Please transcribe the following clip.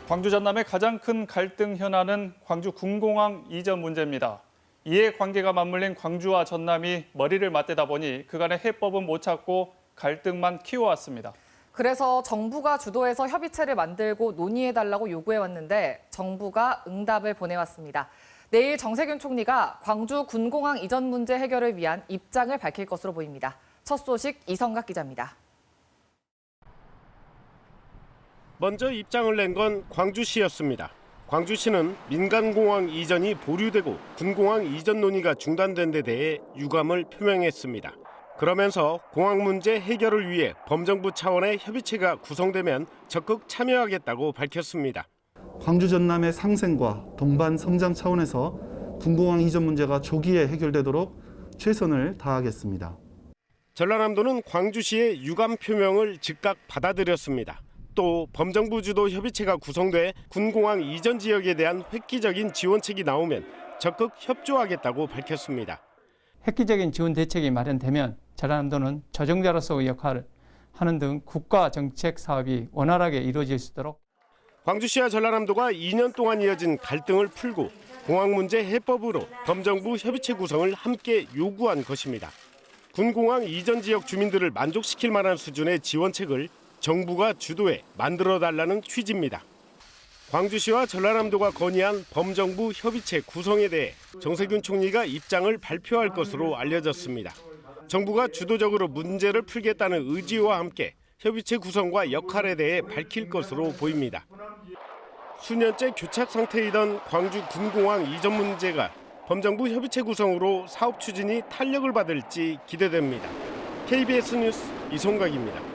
광주 전남의 가장 큰 갈등 현안은 광주 군공항 이전 문제입니다. 이해 관계가 맞물린 광주와 전남이 머리를 맞대다 보니 그간의 해법은 못 찾고 갈등만 키워왔습니다. 그래서 정부가 주도해서 협의체를 만들고 논의해달라고 요구해왔는데 정부가 응답을 보내왔습니다. 내일 정세균 총리가 광주 군공항 이전 문제 해결을 위한 입장을 밝힐 것으로 보입니다. 첫 소식 이성각 기자입니다. 먼저 입장을 낸 건 광주시였습니다. 광주시는 민간공항 이전이 보류되고 군공항 이전 논의가 중단된 데 대해 유감을 표명했습니다. 그러면서 공항 문제 해결을 위해 범정부 차원의 협의체가 구성되면 적극 참여하겠다고 밝혔습니다. 광주 전남의 상생과 동반 성장 차원에서 군공항 이전 문제가 조기에 해결되도록 최선을 다하겠습니다. 전라남도는 광주시의 유감 표명을 즉각 받아들였습니다. 또 범정부 주도 협의체가 구성돼 군공항 이전 지역에 대한 획기적인 지원책이 나오면 적극 협조하겠다고 밝혔습니다. 획기적인 지원 대책이 마련되면 전라남도는 조정자로서의 역할을 하는 등 국가 정책 사업이 원활하게 이루어질 수 있도록 광주시와 전라남도가 2년 동안 이어진 갈등을 풀고 공항 문제 해법으로 범정부 협의체 구성을 함께 요구한 것입니다. 군공항 이전 지역 주민들을 만족시킬 만한 수준의 지원책을 정부가 주도해 만들어달라는 취지입니다. 광주시와 전라남도가 건의한 범정부 협의체 구성에 대해 정세균 총리가 입장을 발표할 것으로 알려졌습니다. 정부가 주도적으로 문제를 풀겠다는 의지와 함께 협의체 구성과 역할에 대해 밝힐 것으로 보입니다. 수년째 교착 상태이던 광주 군공항 이전 문제가 범정부 협의체 구성으로 사업 추진이 탄력을 받을지 기대됩니다. KBS 뉴스 이성각입니다.